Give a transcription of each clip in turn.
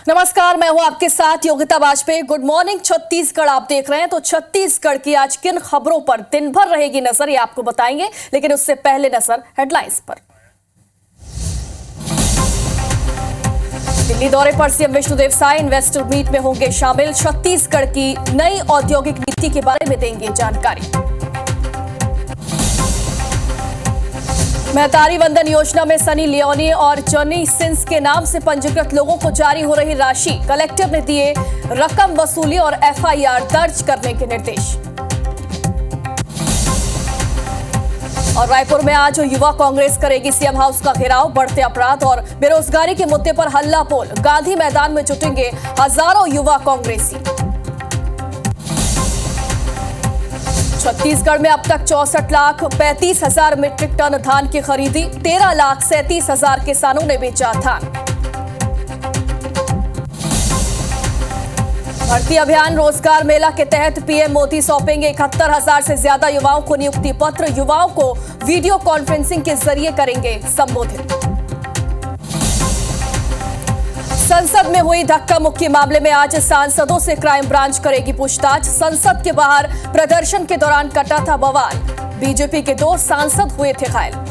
नमस्कार, मैं हूं आपके साथ योगिता वाजपेयी। गुड मॉर्निंग छत्तीसगढ़ आप देख रहे हैं। तो छत्तीसगढ़ की आज किन खबरों पर दिन भर रहेगी नजर, ये आपको बताएंगे, लेकिन उससे पहले नजर हेडलाइंस पर। दिल्ली दौरे पर CM Vishnudeo Sai investor meet में होंगे शामिल। छत्तीसगढ़ की नई औद्योगिक नीति के बारे में देंगे जानकारी। महतारी वंदन योजना में सनी लियोनी और जॉनी सिंस के नाम से पंजीकृत लोगों को जारी हो रही राशि, कलेक्टर ने दिए रकम वसूली और एफआईआर दर्ज करने के निर्देश। और रायपुर में आज युवा कांग्रेस करेगी सीएम हाउस का घेराव। बढ़ते अपराध और बेरोजगारी के मुद्दे पर हल्ला बोल, गांधी मैदान में जुटेंगे हजारों युवा कांग्रेसी। छत्तीसगढ़ में अब तक 64,35,000 मीट्रिक टन धान की खरीदी, 13,37,000 किसानों ने बेचा धान। भर्ती अभियान रोजगार मेला के तहत पीएम मोदी सौंपेंगे 71,000 से ज्यादा युवाओं को नियुक्ति पत्र। युवाओं को वीडियो कॉन्फ्रेंसिंग के जरिए करेंगे संबोधित। संसद में हुई धक्का मुक्की मामले में आज सांसदों से क्राइम ब्रांच करेगी पूछताछ। संसद के बाहर प्रदर्शन के दौरान कटा था बवाल, बीजेपी के 2 सांसद हुए थे घायल।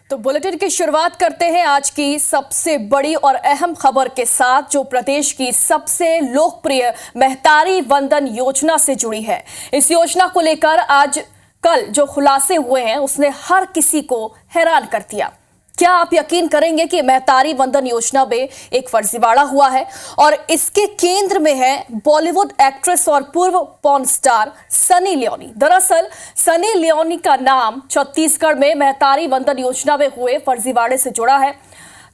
तो बुलेटिन की शुरुआत करते हैं आज की सबसे बड़ी और अहम खबर के साथ, जो प्रदेश की सबसे लोकप्रिय महतारी वंदन योजना से जुड़ी है। इस योजना को लेकर आज कल जो खुलासे हुए हैं उसने हर किसी को हैरान कर दिया। क्या आप यकीन करेंगे कि महतारी वंदन योजना में एक फर्जीवाड़ा हुआ है और इसके केंद्र में है बॉलीवुड एक्ट्रेस और पूर्व पॉर्न स्टार सनी लियोनी। दरअसल सनी लियोनी का नाम छत्तीसगढ़ में महतारी वंदन योजना में हुए फर्जीवाड़े से जुड़ा है।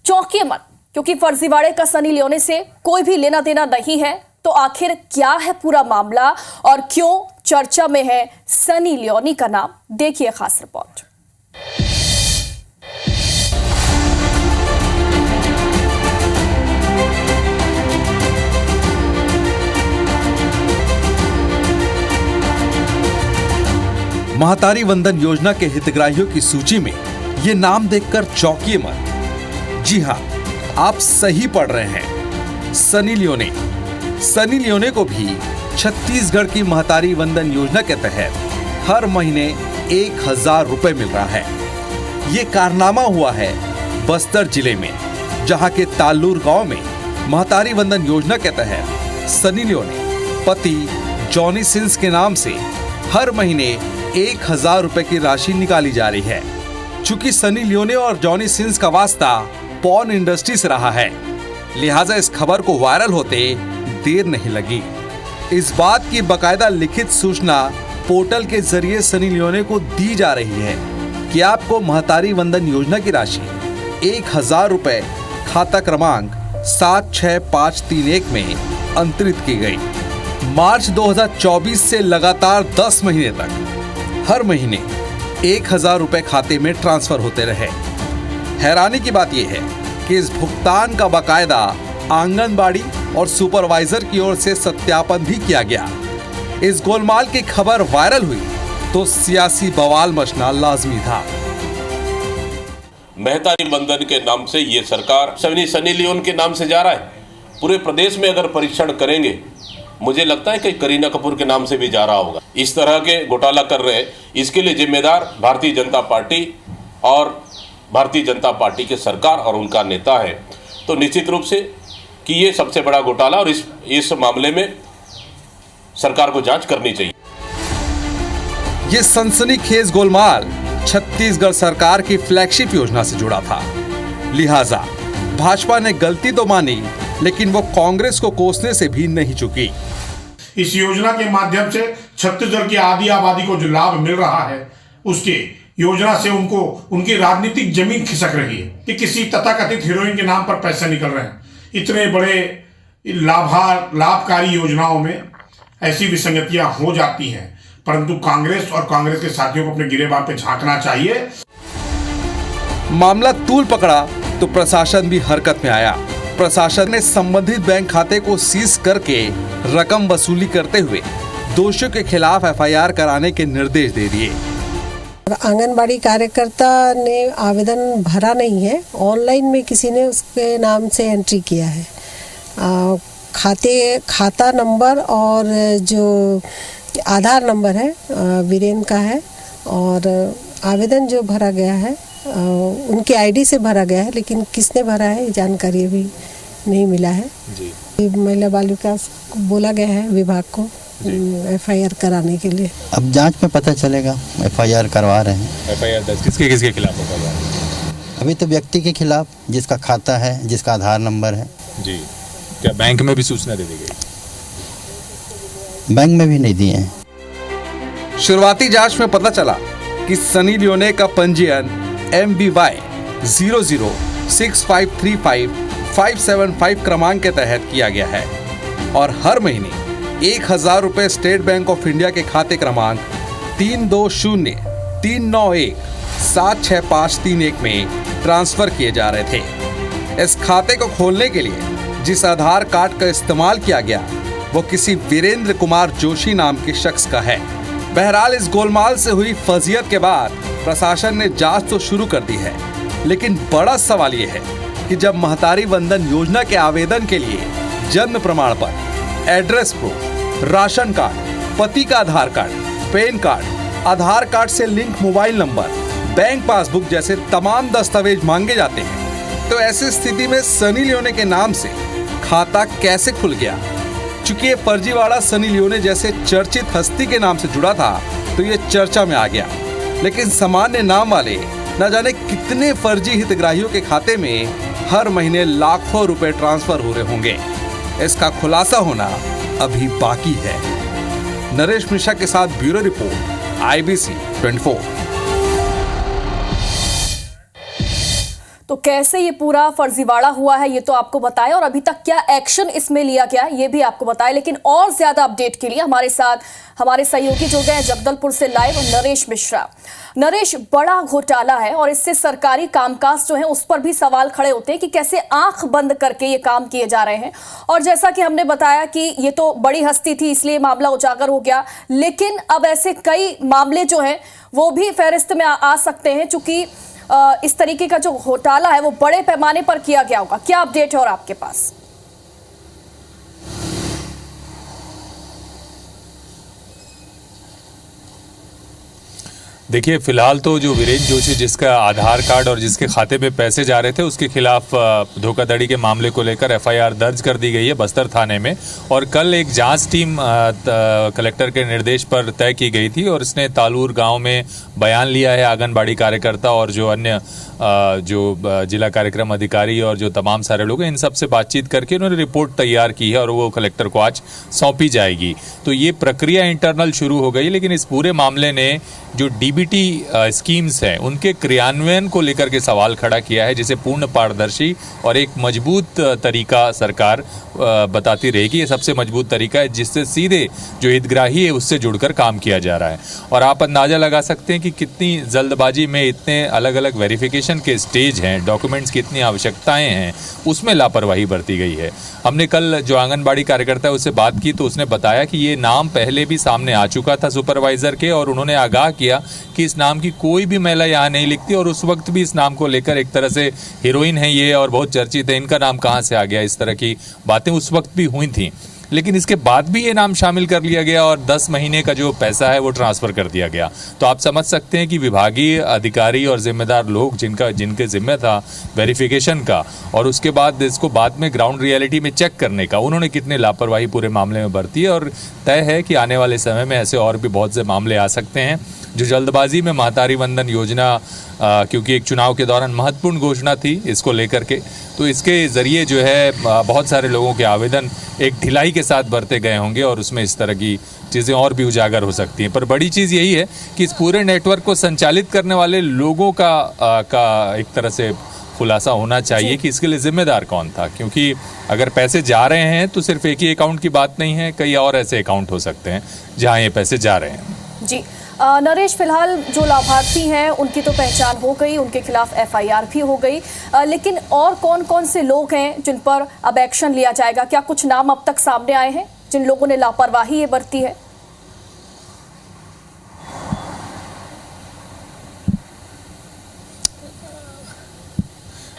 चौंकिए मत, क्योंकि फर्जीवाड़े का सनी लियोनी से कोई भी लेना देना नहीं है। तो आखिर क्या है पूरा मामला और क्यों चर्चा में है सनी लियोनी का नाम, देखिए खास रिपोर्ट। महतारी वंदन योजना के हितग्राहियों की सूची में ये नाम देखकर चौंकिए मत। जी हां, आप सही पढ़ रहे हैं, सनी लियोनी। सनी लियोनी को भी छत्तीसगढ़ की महतारी वंदन योजना के तहत हर महीने 1,000 रुपए मिल रहा है। ये कारनामा हुआ है बस्तर जिले में, जहां के ताल्लूर गांव में महतारी वंदन योजना के तहत सनी लियोनी पति जॉनी सिंस के नाम से हर महीने 1,000 रुपए की राशि निकाली जा रही है। चूंकि सनी लियोनी और जॉनी सिंस का वास्ता पॉर्न इंडस्ट्री से रहा है, लिहाजा इस खबर को वायरल होते देर नहीं लगी। इस बात की बकायदा लिखित सूचना पोर्टल के जरिए सनी लियोनी को दी जा रही है कि आपको महतारी वंदन योजना की राशि 1,000 रुपए खाता क्रमांक 76531 में अंतरित की गई। मार्च 2024 से लगातार 10 महीने तक हर महीने 1,000 रुपए खाते में ट्रांसफर होते रहे। हैरानी की बात यह है कि इस भुगतान का बकायदा आंगनबाड़ी और सुपरवाइजर की ओर से सत्यापन भी किया गया। इस गोलमाल की खबर वायरल हुई तो सियासी बवाल मचना लाजमी था। महतारी वंदन के नाम से ये सरकार सनी लियोन के नाम से जा रहा है। पूरे प्रदेश में अगर परीक्षण करेंगे, मुझे लगता है कि करीना कपूर के नाम से भी जा रहा होगा। इस तरह के घोटाला कर रहे हैं, इसके लिए जिम्मेदार भारतीय जनता पार्टी और भारतीय जनता पार्टी के सरकार और उनका नेता है। तो निश्चित रूप से कि ये सबसे बड़ा घोटाला और इस मामले में सरकार को जांच करनी चाहिए। ये सनसनीखेज गोलमाल छत्तीसगढ़ सरकार की फ्लैगशिप योजना से जुड़ा था। लिहाजा भाजपा ने गलती तो मानी, लेकिन वो कांग्रेस को कोसने से भी नहीं चुकी। इस योजना के माध्यम से छत्तीसगढ़ की आधी आबादी को जो लाभ मिल रहा है, उसके योजना से उनको उनकी राजनीतिक जमीन खिसक रही है कि किसी तथाकथित हीरोइन के नाम पर पैसे निकल रहे हैं। इतने बड़े लाभकारी योजनाओं में ऐसी विसंगतियां हो जाती हैं। परंतु कांग्रेस और कांग्रेस के साथियों को अपने गिरेबान पे झांकना चाहिए। मामला तूल पकड़ा तो प्रशासन भी हरकत में आया। प्रशासन ने संबंधित बैंक खाते को सीज करके रकम वसूली करते हुए दोषियों के खिलाफ एफआईआर कराने के निर्देश दे दिए। आंगनबाड़ी कार्यकर्ता ने आवेदन भरा नहीं है, ऑनलाइन में किसी ने उसके नाम से एंट्री किया है। खाता नंबर और जो आधार नंबर है वीरेन का है, और आवेदन जो भरा गया है उनके आईडी से भरा गया है, लेकिन किसने भरा है ये जानकारी अभी नहीं मिला है जी। महिला बाल विकास को बोला गया है विभाग को एफआईआर कराने के लिए। अब जांच में पता चलेगा, एफआईआर करवा रहे हैं। एफआईआर दर्ज किसके खिलाफ होगा? अभी तो व्यक्ति के खिलाफ जिसका खाता है, जिसका आधार नंबर है जी। क्या बैंक में भी सूचना दे दी गई? बैंक में भी नहीं दिए हैं। शुरुआती जांच में पता चला कि सनी लियोने का पंजीयन MBY 006535 क्रमांक के तहत किया गया है और हर महीने 1000 रुपए स्टेट बैंक ऑफ इंडिया के खाते क्रमांक 320391765531 में ट्रांसफर किए जा रहे थे। इस खाते को खोलने के लिए जिस आधार कार्ड का इस्तेमाल किया गया वो किसी वीरेंद्र कुमार जोशी नाम के शख्स का है। बहरहाल इस गोलमाल से हुई फजीयत के बाद प्रशासन ने जांच तो शुरू कर दी है, लेकिन बड़ा सवाल ये है कि जब महतारी वंदन योजना के आवेदन के लिए जन्म प्रमाण पत्र, एड्रेस प्रूफ, राशन कार्ड, पति का आधार कार्ड, पैन कार्ड, आधार कार्ड से link mobile number, bank passbook जैसे तमाम दस्तावेज मांगे जाते हैं, तो ऐसी स्थिति में सनी लियोने के नाम से खाता कैसे खुल गया? चूंकि ये फर्जीवाड़ा सनी लियोने जैसे चर्चित हस्ती के नाम से जुड़ा था तो ये चर्चा में आ गया, लेकिन सामान्य नाम वाले न जाने कितने फर्जी हितग्राहियों के खाते में हर महीने लाखों रुपए ट्रांसफर हो रहे होंगे। इसका खुलासा होना अभी बाकी है। नरेश मिश्रा के साथ ब्यूरो रिपोर्ट, IBC 24। तो कैसे ये पूरा फर्जीवाड़ा हुआ है ये तो आपको बताया, और अभी तक क्या एक्शन इसमें लिया गया ये भी आपको बताया। लेकिन और ज्यादा अपडेट के लिए हमारे साथ हमारे सहयोगी जुड़ गए जगदलपुर से लाइव, नरेश मिश्रा। नरेश, बड़ा घोटाला है और इससे सरकारी कामकाज जो है उस पर भी सवाल खड़े होते हैं कि कैसे आंख बंद करके ये काम किए जा रहे हैं। और जैसा कि हमने बताया कि ये तो बड़ी हस्ती थी इसलिए मामला उजागर हो गया, लेकिन अब ऐसे कई मामले जो हैं वो भी फहरिस्त में आ सकते हैं, चूंकि इस तरीके का जो घोटाला है वो बड़े पैमाने पर किया गया होगा। क्या अपडेट है और आपके पास? देखिए, फिलहाल तो जो वीरेंद्र जोशी जिसका आधार कार्ड और जिसके खाते में पैसे जा रहे थे उसके खिलाफ धोखाधड़ी के मामले को लेकर एफआईआर दर्ज कर दी गई है बस्तर थाने में। और कल एक जांच टीम कलेक्टर के निर्देश पर तय की गई थी और इसने तालूर गांव में बयान लिया है आंगनबाड़ी कार्यकर्ता और जो अन्य जो जिला कार्यक्रम अधिकारी और जो तमाम सारे लोग हैं, इन सब से बातचीत करके उन्होंने रिपोर्ट तैयार की है और वो कलेक्टर को आज सौंपी जाएगी। तो ये प्रक्रिया इंटरनल शुरू हो गई, लेकिन इस पूरे मामले ने जो डीबीटी स्कीम्स हैं उनके क्रियान्वयन को लेकर के सवाल खड़ा किया है, जिसे पूर्ण पारदर्शी और एक मजबूत तरीका सरकार बताती रहेगी। ये सबसे मजबूत तरीका है जिससे सीधे जो हितग्राही है उससे जुड़कर काम किया जा रहा है। और आप अंदाज़ा लगा सकते हैं कि कितनी जल्दबाजी में इतने अलग अलग वेरिफिकेशन के स्टेज हैं, डॉक्यूमेंट्स की इतनी आवश्यकताएं हैं, उसमें लापरवाही बरती गई है। हमने कल जो आंगनबाड़ी कार्यकर्ता है उससे बात की तो उसने बताया कि ये नाम पहले भी सामने आ चुका था सुपरवाइजर के, और उन्होंने आगाह किया कि इस नाम की कोई भी महिला यहाँ नहीं लिखती, और उस वक्त भी इस नाम को लेकर एक तरह से हीरोइन है ये और बहुत चर्चित है, इनका नाम कहाँ से आ गया, इस तरह की बातें उस वक्त भी हुई थी। लेकिन इसके बाद भी ये नाम शामिल कर लिया गया और 10 महीने का जो पैसा है वो ट्रांसफ़र कर दिया गया। तो आप समझ सकते हैं कि विभागीय अधिकारी और जिम्मेदार लोग जिनके जिम्मे था वेरिफिकेशन का और उसके बाद इसको बाद में ग्राउंड रियलिटी में चेक करने का, उन्होंने कितने लापरवाही पूरे मामले में बरती है। और तय है कि आने वाले समय में ऐसे और भी बहुत से मामले आ सकते हैं। जो जल्दबाजी में महतारी वंदन योजना क्योंकि एक चुनाव के दौरान महत्वपूर्ण घोषणा थी इसको लेकर के, तो इसके ज़रिए जो है बहुत सारे लोगों के आवेदन एक ढिलाई के साथ भरते गए होंगे और उसमें इस तरह की चीज़ें और भी उजागर हो सकती हैं। पर बड़ी चीज़ यही है कि इस पूरे नेटवर्क को संचालित करने वाले लोगों का एक तरह से खुलासा होना चाहिए कि इसके लिए जिम्मेदार कौन था, क्योंकि अगर पैसे जा रहे हैं तो सिर्फ एक ही अकाउंट की बात नहीं है, कई और ऐसे अकाउंट हो सकते हैं जहां ये पैसे जा रहे हैं। जी नरेश, फिलहाल जो लाभार्थी हैं उनकी तो पहचान हो गई, उनके खिलाफ एफआईआर भी हो गई, लेकिन और कौन कौन से लोग हैं जिन पर अब एक्शन लिया जाएगा? क्या कुछ नाम अब तक सामने आए हैं जिन लोगों ने लापरवाही ये बरती है?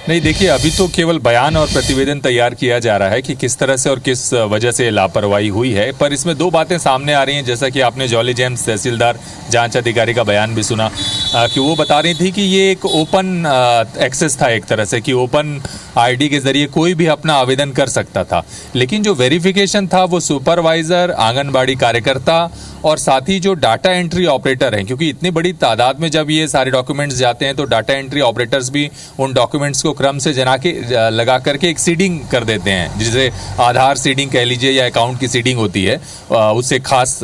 नहीं, देखिए, अभी तो केवल बयान और प्रतिवेदन तैयार किया जा रहा है कि किस तरह से और किस वजह से लापरवाही हुई है। पर इसमें दो बातें सामने आ रही हैं, जैसा कि आपने जॉली जेम्स तहसीलदार जांच अधिकारी का बयान भी सुना कि वो बता रही थी कि ये एक ओपन एक्सेस था, एक तरह से कि ओपन आईडी के जरिए कोई भी अपना आवेदन कर सकता था। लेकिन जो वेरिफिकेशन था वो सुपरवाइजर, आंगनबाड़ी कार्यकर्ता और साथ ही जो डाटा एंट्री ऑपरेटर हैं, क्योंकि इतनी बड़ी तादाद में जब ये सारे डॉक्यूमेंट्स जाते हैं तो डाटा एंट्री ऑपरेटर्स भी उन डॉक्यूमेंट्स को क्रम से लगा करके एक सीडिंग कर देते हैं, जिसे आधार सीडिंग कह लीजिए या अकाउंट की सीडिंग होती है, उससे खास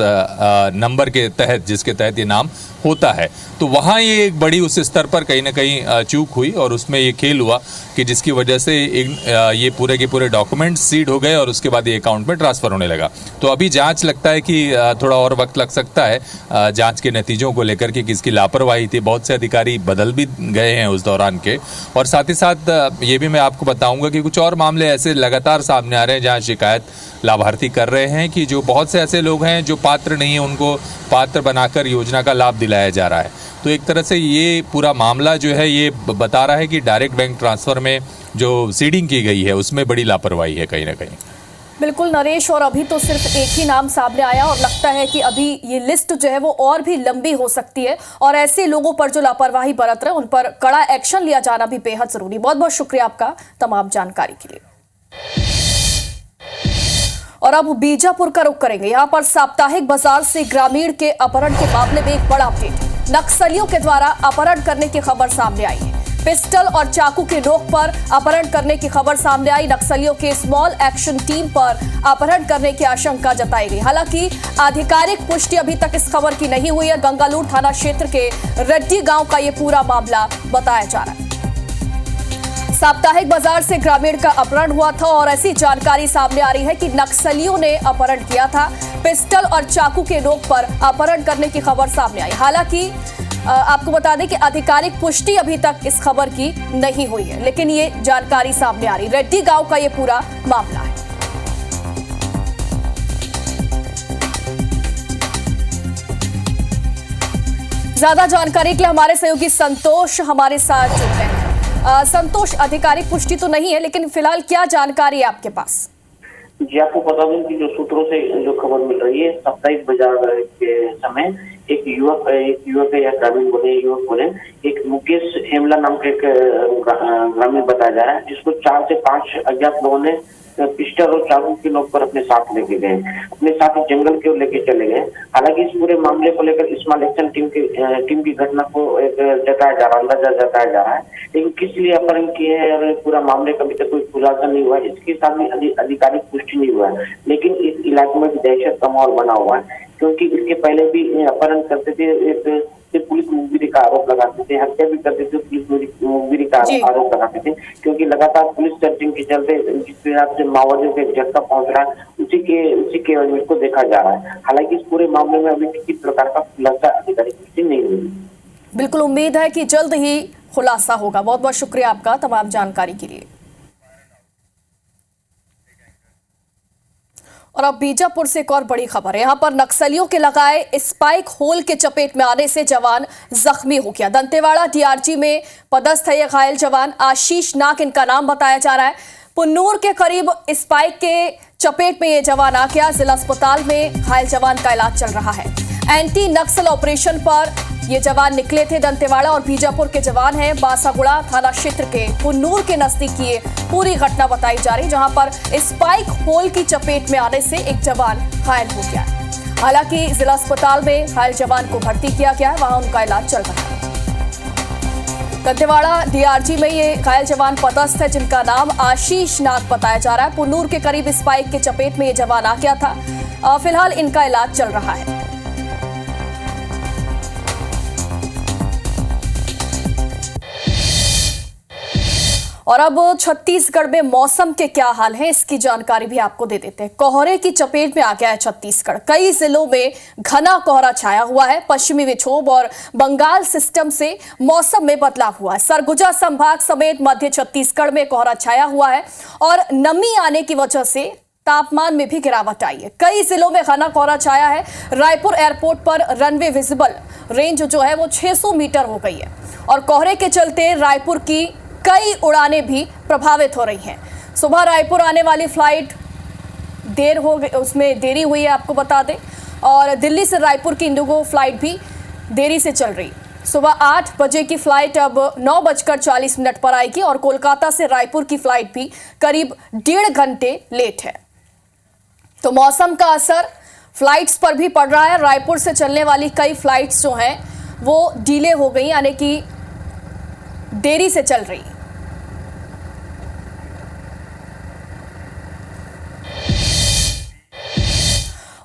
नंबर के तहत, जिसके तहत ये नाम होता है। तो वहाँ ये एक बड़ी उस स्तर पर कहीं ना कहीं चूक हुई और उसमें ये खेल हुआ कि जिसकी वजह से ये पूरे के पूरे डॉक्यूमेंट्स सीड हो गए और उसके बाद ये अकाउंट में ट्रांसफ़र होने लगा। तो अभी जांच लगता है कि थोड़ा और वक्त लग सकता है जांच के नतीजों को लेकर कि किसकी लापरवाही थी। बहुत से अधिकारी बदल भी गए हैं उस दौरान के। और साथ ही साथ ये भी मैं आपको बताऊंगा कि कुछ और मामले ऐसे लगातार सामने आ रहे हैं जहाँ शिकायत लाभार्थी कर रहे हैं कि जो बहुत से ऐसे लोग हैं जो पात्र नहीं हैं, उनको पात्र बनाकर योजना का लाभ दिलाया जा रहा है। तो एक तरह से ये पूरा मामला जो है ये बता रहा है कि डायरेक्ट बैंक ट्रांसफ़र में जो सीडिंग की गई है उसमें बड़ी लापरवाही है कहीं ना कहीं। बिल्कुल नरेश, और अभी तो सिर्फ एक ही नाम सामने आया और लगता है कि अभी ये लिस्ट जो है वो और भी लंबी हो सकती है और ऐसे लोगों पर जो लापरवाही बरत रहे हैं उन पर कड़ा एक्शन लिया जाना भी बेहद जरूरी। बहुत बहुत शुक्रिया आपका तमाम जानकारी के लिए। और अब बीजापुर का रुख करेंगे। यहाँ पर साप्ताहिक बाजार से ग्रामीण के अपहरण के मामले में एक बड़ा अपडेट। नक्सलियों के द्वारा अपहरण करने की खबर सामने आई है। पिस्टल और चाकू के नोक पर अपहरण करने की खबर सामने आई। नक्सलियों के स्मॉल एक्शन टीम पर अपहरण करने की आशंका जताई गई। हालांकि आधिकारिक पुष्टि अभी तक इस खबर की नहीं हुई है। गंगालूर थाना क्षेत्र के रेड्डी गांव का ये पूरा मामला बताया जा रहा है। साप्ताहिक बाजार से ग्रामीण का अपहरण हुआ था और ऐसी जानकारी सामने आ रही है कि नक्सलियों ने अपहरण किया था। पिस्टल और चाकू के नोक पर अपहरण करने की खबर सामने आई। हालांकि आपको बता दें कि आधिकारिक पुष्टि अभी तक इस खबर की नहीं हुई है, लेकिन ये जानकारी सामने आ रही। रेड्डी गांव का ये पूरा मामला है। ज्यादा जानकारी के लिए हमारे सहयोगी संतोष हमारे साथ जुड़ रहे हैं। संतोष, आधिकारिक पुष्टि तो नहीं है, लेकिन फिलहाल क्या जानकारी है आपके पास? जी, आपको बता दूं कि जो सूत्रों से जो खबर मिल रही है, साप्ताहिक बाजार के समय एक युवक या ग्रामीण बोले, एक मुकेश हेमला नाम के ग्रामीण बताया जा रहा है, जिसको 4 से 5 अज्ञात लोगों ने पिस्टल और चाकू के नोक पर अपने साथ लेके गए, अपने साथ जंगल की ओर लेके चले गए। हालांकि इस पूरे मामले को लेकर स्मॉल एक्शन टीम की घटना को एक अंदाजा जताया जा रहा है, लेकिन किस लिए अपहरण किए हैं और पूरा मामले का अभी तक कोई खुलासा नहीं हुआ है। इसके साथ भी आधिकारिक पुष्टि नहीं हुआ है, लेकिन इस इलाके में दहशत का माहौल बना हुआ है, क्योंकि इसके पहले भी अपहरण करते थे, पुलिस मुखबिरी का आरोप लगाते थे, हत्या भी करते थे, पुलिस मुखबिरी का आरोप लगाते थे, क्योंकि लगातार पुलिस सर्चिंग के चलते जिस हिसाब से माओवादियों के झटका पहुंच रहा है उसी के वजह को देखा जा रहा है। हालांकि इस पूरे मामले में अभी किसी प्रकार का खुलासा आधिकारिक पुष्टि नहीं हुई। बिल्कुल उम्मीद है कि जल्द ही खुलासा होगा। बहुत बहुत शुक्रिया आपका तमाम जानकारी के लिए। और अब बीजापुर से एक और बड़ी खबर है। यहां पर नक्सलियों के लगाए स्पाइक होल के चपेट में आने से जवान जख्मी हो गया। दंतेवाड़ा डीआरजी में पदस्थ है यह घायल जवान, आशीष नाग इनका नाम बताया जा रहा है। पुन्नूर के करीब स्पाइक के चपेट में यह जवान आ गया। जिला अस्पताल में घायल जवान का इलाज चल रहा है। एंटी नक्सल ऑपरेशन पर ये जवान निकले थे। दंतेवाड़ा और बीजापुर के जवान हैं। बासागुड़ा थाना क्षेत्र के पुन्नूर के नजदीक ये पूरी घटना बताई जा रही, जहां पर स्पाइक होल की चपेट में आने से एक जवान घायल हो गया है। हालांकि जिला अस्पताल में घायल जवान को भर्ती किया गया है, वहां उनका इलाज चल रहा है। दंतेवाड़ा डीआरजी में ये घायल जवान पदस्थ है, जिनका नाम आशीष नाग बताया जा रहा है। पुन्नूर के करीब स्पाइक के चपेट में ये जवान आ गया था। फिलहाल इनका इलाज चल रहा है। और अब छत्तीसगढ़ में मौसम के क्या हाल है इसकी जानकारी भी आपको दे देते हैं। कोहरे की चपेट में आ गया है छत्तीसगढ़। कई जिलों में घना कोहरा छाया हुआ है। पश्चिमी विक्षोभ और बंगाल सिस्टम से मौसम में बदलाव हुआ है। सरगुजा संभाग समेत मध्य छत्तीसगढ़ में कोहरा छाया हुआ है और नमी आने की वजह से तापमान में भी गिरावट आई है। कई जिलों में घना कोहरा छाया है। रायपुर एयरपोर्ट पर रनवे विजिबल रेंज जो है वो 600 मीटर हो गई है और कोहरे के चलते रायपुर की कई उड़ानें भी प्रभावित हो रही हैं। सुबह रायपुर आने वाली फ्लाइट देर हो गई, उसमें देरी हुई है आपको बता दें, और दिल्ली से रायपुर की इंडिगो फ्लाइट भी देरी से चल रही। सुबह 8 बजे की फ्लाइट अब 9:40 पर आएगी और कोलकाता से रायपुर की फ्लाइट भी करीब 1.5 घंटे लेट है। तो मौसम का असर फ्लाइट्स पर भी पड़ रहा है। रायपुर से चलने वाली कई फ्लाइट्स जो हैं वो डिले हो गई, यानी कि देरी से चल रही।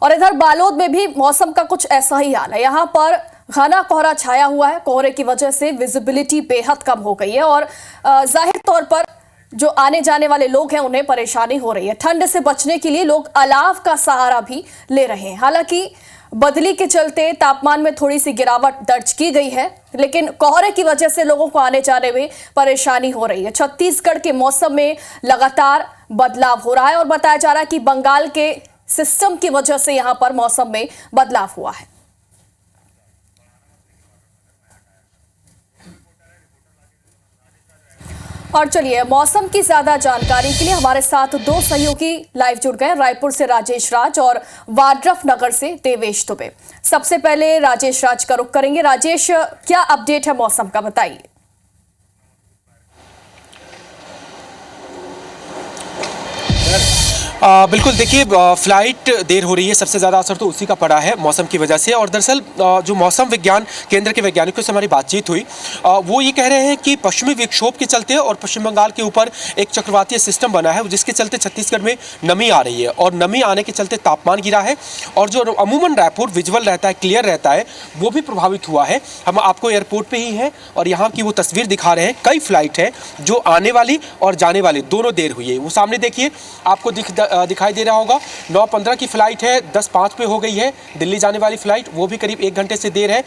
और इधर बालोद में भी मौसम का कुछ ऐसा ही हाल है। यहां पर घना कोहरा छाया हुआ है। कोहरे की वजह से विजिबिलिटी बेहद कम हो गई है और जाहिर तौर पर जो आने जाने वाले लोग हैं उन्हें परेशानी हो रही है। ठंड से बचने के लिए लोग अलाव का सहारा भी ले रहे हैं। हालांकि बदली के चलते तापमान में थोड़ी सी गिरावट दर्ज की गई है, लेकिन कोहरे की वजह से लोगों को आने जाने में परेशानी हो रही है। छत्तीसगढ़ के मौसम में लगातार बदलाव हो रहा है और बताया जा रहा है कि बंगाल के सिस्टम की वजह से यहां पर मौसम में बदलाव हुआ है। और चलिए मौसम की ज्यादा जानकारी के लिए हमारे साथ 2 सहयोगी लाइव जुड़ गए। रायपुर से राजेश राज और वाड्रफ नगर से देवेश दुबे। सबसे पहले राजेश राज का रुख करेंगे। राजेश, क्या अपडेट है मौसम का, बताइए। बिल्कुल, देखिए फ्लाइट देर हो रही है। सबसे ज़्यादा असर तो उसी का पड़ा है मौसम की वजह से। और दरअसल जो मौसम विज्ञान केंद्र के वैज्ञानिकों से हमारी बातचीत हुई, वो ये कह रहे हैं कि पश्चिमी विक्षोभ के चलते और पश्चिम बंगाल के ऊपर एक चक्रवातीय सिस्टम बना है, जिसके चलते छत्तीसगढ़ में नमी आ रही है और नमी आने के चलते तापमान गिरा है। और जो अमूमन रायपुर विजुअल रहता है, क्लियर रहता है, वो भी प्रभावित हुआ है। हम आपको एयरपोर्ट पर ही हैं और यहाँ की वो तस्वीर दिखा रहे हैं। कई फ्लाइट है जो आने वाली और जाने वाली दोनों देर हुई है। वो सामने देखिए, आपको दिखाई दे रहा होगा। 9:15 की फ्लाइट है, 10:05 पे हो गई है दिल्ली जाने वाली फ्लाइट, वो भी करीब 1 घंटे से देर है।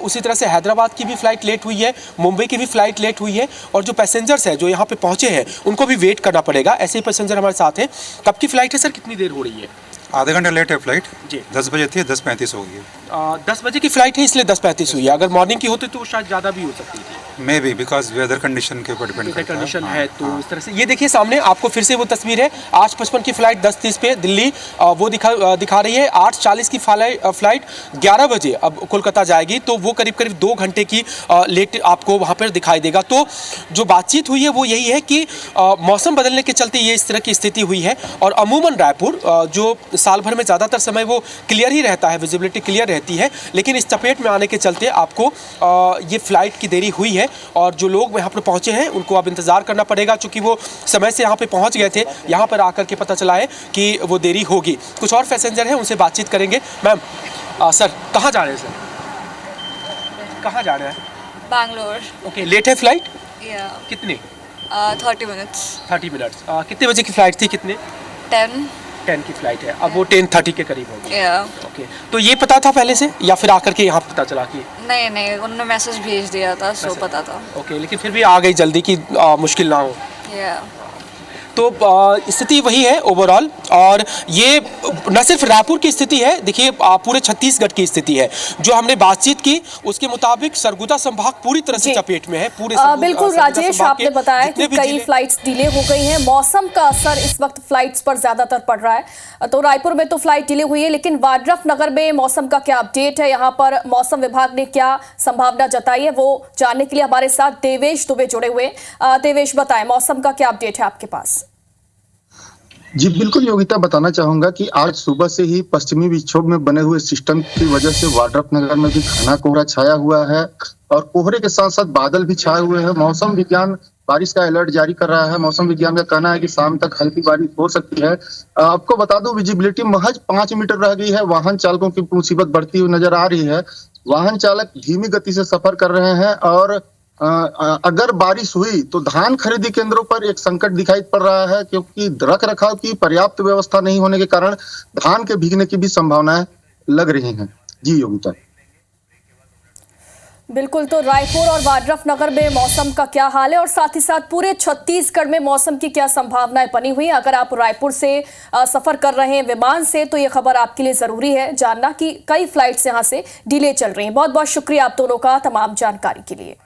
उसी तरह से हैदराबाद की भी फ्लाइट लेट हुई है, मुंबई की भी फ्लाइट लेट हुई है। और जो पैसेंजर्स हैं जो यहाँ पे पहुंचे हैं उनको भी वेट करना पड़ेगा। ऐसे ही पैसेंजर हमारे साथ हैं। कब की फ्लाइट है सर, कितनी देर हो रही है? आधे घंटे लेट है फ्लाइट जी। 10 बजे थी, 10:35 हो गई है। 10 बजे की फ्लाइट है इसलिए 10:35 हुई है। अगर मॉर्निंग की होती तो शायद ज़्यादा भी हो सकती थी। Maybe because weather condition के ऊपर डिपेंड करता है। कंडीशन है तो इस तरह से। ये देखिए सामने आपको फिर से वो तस्वीर है। 8:55 की फ्लाइट 10:30 पे दिल्ली वो दिखा रही है। 8:40 की फ्लाइट 11 बजे अब कोलकाता जाएगी, तो वो करीब 2 घंटे की लेट आपको वहाँ पर दिखाई देगा। तो जो बातचीत हुई है वो यही है कि मौसम बदलने के चलते ये इस तरह की स्थिति हुई है। और अमूमन रायपुर जो साल भर में ज़्यादातर समय वो क्लियर ही रहता है, विजिबिलिटी क्लियर रहती है, लेकिन इस चपेट में आने के चलते आपको ये फ्लाइट की देरी हुई है। और जो लोग यहाँ पर पहुँचे हैं उनको अब इंतज़ार करना पड़ेगा, चूँकि वो समय से यहाँ पे पहुँच गए थे। यहाँ पर आकर के पता चला है कि वो देरी होगी। कुछ और पैसेंजर हैं, उनसे बातचीत करेंगे। मैम, सर कहाँ जा रहे हैं? सर कहाँ जा रहे हैं? बैंगलोर। ओके, लेट है फ्लाइट? कितने? 30 मिनट्स। 30 मिनट्स। कितने बजे की फ़्लाइट थी? कितने? 10 की फ्लाइट है। अब वो 10:30 के करीब होगी। ओके। तो ये पता था पहले से या फिर आकर के यहाँ पता चला कि? नहीं, उन्होंने मैसेज भेज दिया था, सो पता था। ओके, लेकिन फिर भी आ गई जल्दी कि मुश्किल ना हो। तो स्थिति वही है ओवरऑल। और ये न सिर्फ रायपुर की स्थिति है, देखिए पूरे छत्तीसगढ़ की स्थिति है। जो हमने बातचीत की उसके मुताबिक सरगुजा संभाग पूरी तरह से चपेट में है। पूरे बिल्कुल राजेश, आपने बताया कि कई फ्लाइट्स डिले हो गई हैं। मौसम का असर इस वक्त फ्लाइट्स पर ज्यादातर पड़ रहा है। तो रायपुर में तो फ्लाइट डिले हुई है, लेकिन वाड्रफ नगर में मौसम का क्या अपडेट है, यहाँ पर मौसम विभाग ने क्या संभावना जताई है, वो जानने के लिए हमारे साथ देवेश दुबे जुड़े हुए। देवेश, बताएं मौसम का क्या अपडेट है आपके पास? जी बिल्कुल योगिता, बताना चाहूंगा कि आज सुबह से ही पश्चिमी विक्षोभ में बने हुए सिस्टम की वजह से वाड्रफ नगर में भी घना कोहरा छाया हुआ है और कोहरे के साथ साथ बादल भी छाए हुए हैं। मौसम विज्ञान बारिश का अलर्ट जारी कर रहा है। मौसम विज्ञान का कहना है कि शाम तक हल्की बारिश हो सकती है। आपको बता दूं, विजिबिलिटी महज 5 मीटर रह गई है। वाहन चालकों की मुसीबत बढ़ती हुई नजर आ रही है। वाहन चालक धीमी गति से सफर कर रहे हैं और अगर बारिश हुई तो धान खरीदी केंद्रों पर एक संकट दिखाई पड़ रहा है, क्योंकि रख रखाव की पर्याप्त व्यवस्था नहीं होने के कारण धान के भीगने की भी संभावनाएं लग रही हैं। जी योगिता। बिल्कुल, तो रायपुर और वाड्रफ नगर में मौसम का क्या हाल है और साथ ही साथ पूरे छत्तीसगढ़ में मौसम की क्या संभावनाएं बनी हुई हैं? अगर आप रायपुर से सफर कर रहे हैं विमान से तो ये खबर आपके लिए जरूरी है जानना कि कई फ्लाइट्स यहां से डिले चल रही हैं। बहुत बहुत शुक्रिया आप दोनों का तमाम जानकारी के लिए।